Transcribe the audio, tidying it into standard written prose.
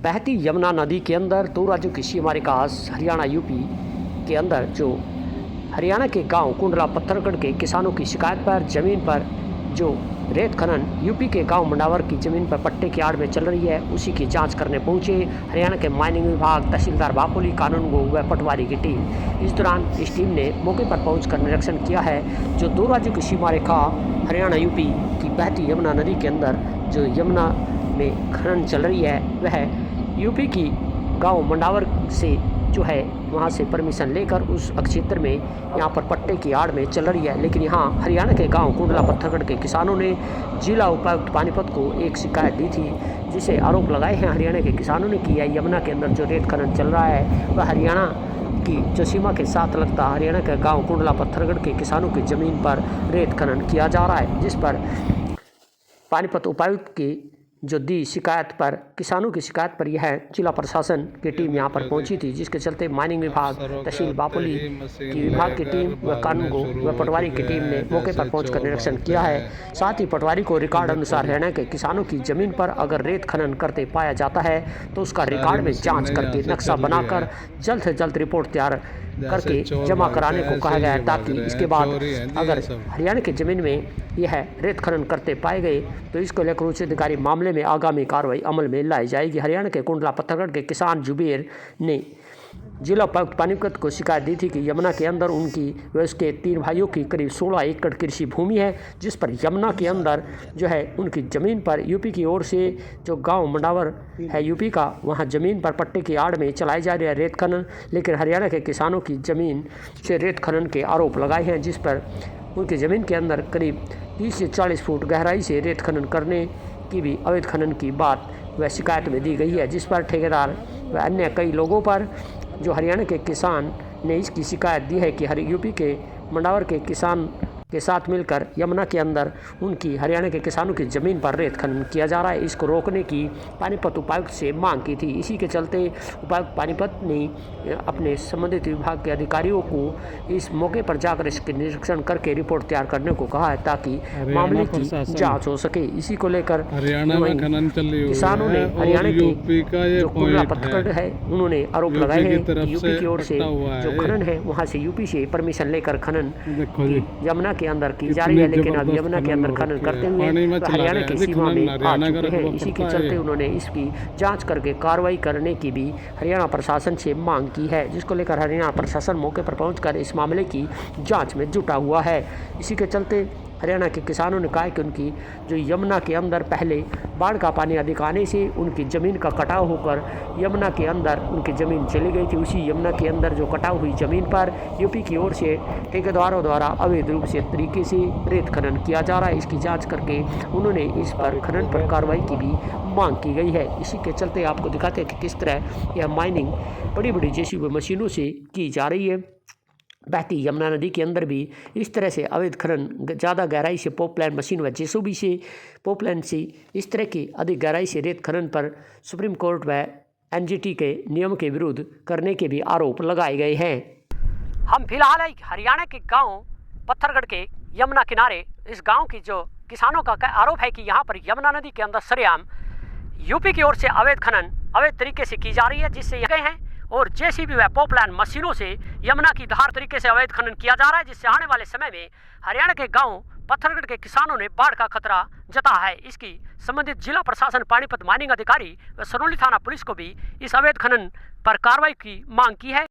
बहती यमुना नदी के अंदर दो राज्यों की सीमा रेखा हरियाणा यूपी के अंदर जो हरियाणा के गांव कुंडला पत्थरगढ़ के किसानों की शिकायत पर ज़मीन पर जो रेत खनन यूपी के गांव मंडावर की ज़मीन पर पट्टे की आड़ में चल रही है, उसी की जांच करने पहुंचे हरियाणा के माइनिंग विभाग, तहसीलदार बापोली, कानूनगो व पटवारी की टीम। इस दौरान इस टीम ने मौके पर पहुंचकर निरीक्षण किया है। जो दो राज्यों की सीमा रेखा हरियाणा यूपी की बहती यमुना नदी के अंदर जो यमुना में खनन चल रही है, वह यूपी की गांव मंडावर से जो है वहां से परमिशन लेकर उस क्षेत्र में यहाँ पर पट्टे की आड़ में चल रही है। लेकिन यहाँ हरियाणा के गांव कुंडला पत्थरगढ़ के किसानों ने जिला उपायुक्त पानीपत को एक शिकायत दी थी, जिसे आरोप लगाए हैं हरियाणा के किसानों ने कि यमुना के अंदर जो रेत खनन चल रहा है वह हरियाणा की जो सीमा के साथ लगता हरियाणा के गाँव कुंडला पत्थरगढ़ के किसानों की ज़मीन पर रेत खनन किया जा रहा है, जिस पर पानीपत उपायुक्त की जो दी शिकायत पर किसानों की शिकायत पर यह जिला प्रशासन की टीम यहां पर पहुंची थी, जिसके चलते माइनिंग विभाग, तहसील बापोली की विभाग की टीम व कानूनगो व पटवारी की टीम ने मौके पर पहुंचकर निरीक्षण किया है। साथ ही पटवारी को रिकॉर्ड अनुसार हरियाणा के किसानों की जमीन पर अगर रेत खनन करते पाया जाता है तो उसका रिकॉर्ड में जाँच करके नक्शा बनाकर जल्द से जल्द रिपोर्ट तैयार करके जमा कराने को कहा गया है, ताकि इसके बाद अगर हरियाणा की ज़मीन में यह रेत खनन करते पाए गए तो इसको लेकर उच्च अधिकारी मामले में आगामी कार्रवाई अमल में लाई जाएगी। हरियाणा के कुंडला पत्थरगढ़ के किसान जुबेर ने जिला उपायुक्त पानीपत को शिकायत दी थी कि यमुना के अंदर उनकी व उसके 3 भाइयों की करीब 16 एकड़ कृषि भूमि है, जिस पर यमुना के अंदर जो है उनकी ज़मीन पर यूपी की ओर से जो गांव मंडावर है यूपी का, वहां ज़मीन पर पट्टे की आड़ में चलाई जा रही है रेत खनन। लेकिन हरियाणा के किसानों की ज़मीन से रेत खनन के आरोप लगाए हैं, जिस पर उनकी ज़मीन के अंदर करीब 30 से 40 फुट गहराई से रेत खनन करने की भी अवैध खनन की बात वह शिकायत में दी गई है, जिस पर ठेकेदार व अन्य कई लोगों पर जो हरियाणा के किसान ने इसकी शिकायत दी है कि यूपी के मंडावर के किसान के साथ मिलकर यमुना के अंदर उनकी हरियाणा के किसानों की ज़मीन पर रेत खनन किया जा रहा है। इसको रोकने की पानीपत उपायुक्त से मांग की थी। इसी के चलते उपायुक्त पानीपत ने अपने संबंधित विभाग के अधिकारियों को इस मौके पर जाकर इसके निरीक्षण करके रिपोर्ट तैयार करने को कहा है, ताकि मामले की जांच हो सके। इसी को लेकर किसानों ने हरियाणा के जो कुंडला पत्थरगढ़ है उन्होंने आरोप लगाए हैं कि यूपी की ओर से जो खनन है वहाँ से यूपी से परमिशन लेकर खनन यमुना के अंदर की जा रही है, लेकिन अब यमुना के अंदर खनन करते हुए हरियाणा की सीमा में आ चुके हैं। इसी के चलते उन्होंने इसकी जांच करके कार्रवाई करने की भी हरियाणा प्रशासन से मांग की है, जिसको लेकर हरियाणा प्रशासन मौके पर पहुंचकर इस मामले की जांच में जुटा हुआ है। इसी के चलते हरियाणा के किसानों ने कहा कि उनकी जो यमुना के अंदर पहले बाढ़ का पानी अधिक आने से उनकी ज़मीन का कटाव होकर यमुना के अंदर उनकी ज़मीन चली गई थी। उसी यमुना के अंदर जो कटाव हुई ज़मीन पर यूपी की ओर से ठेकेदारों द्वारा अवैध रूप से तरीके से रेत खनन किया जा रहा है। इसकी जांच करके उन्होंने इस पर खनन पर कार्रवाई की भी मांग की गई है। इसी के चलते आपको दिखाते हैं कि किस तरह यह माइनिंग बड़ी बड़ी जेसीबी मशीनों से की जा रही है। बहती यमुना नदी के अंदर भी इस तरह से अवैध खनन ज़्यादा गहराई से पोपलाइन मशीन व जेसीबी से पोपलाइन से इस तरह की अधिक गहराई से रेत खनन पर सुप्रीम कोर्ट व एनजीटी के नियम के विरुद्ध करने के भी आरोप लगाए गए हैं। हम फिलहाल हरियाणा के गांव पत्थरगढ़ के यमुना किनारे इस गांव की जो किसानों का आरोप है कि यहाँ पर यमुना नदी के अंदर सरेआम यूपी की ओर से अवैध खनन अवैध तरीके से की जा रही है, जिससे गए हैं और जेसीबी व पोपलाइन मशीनों से यमुना की धार तरीके से अवैध खनन किया जा रहा है, जिससे आने वाले समय में हरियाणा के गांव पत्थरगढ़ के किसानों ने बाढ़ का खतरा जता है। इसकी संबंधित जिला प्रशासन, पानीपत माइनिंग अधिकारी व सरौली थाना पुलिस को भी इस अवैध खनन पर कार्रवाई की मांग की है।